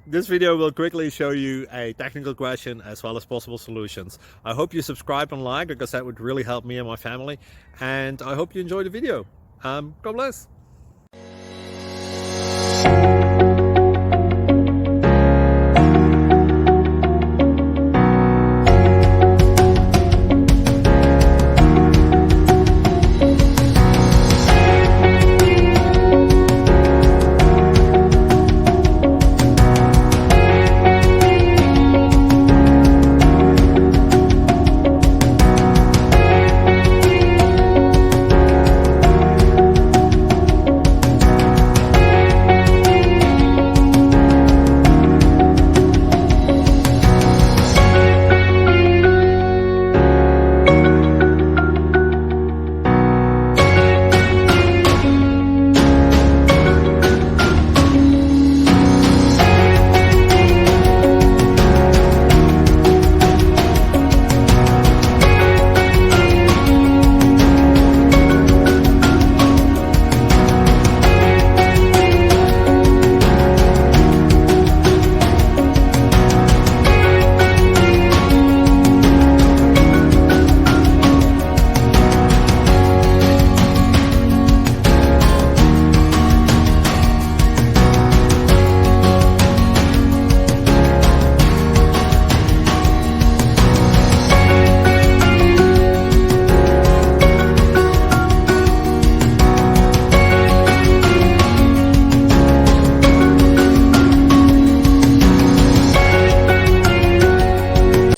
This video will quickly show you a technical question as well as possible solutions. I hope you subscribe and like, because that would really help me and my family. And I hope you enjoy the video. God bless.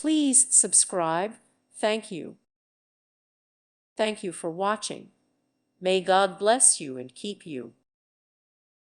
Please subscribe. Thank you. Thank you for watching. May God bless you and keep you.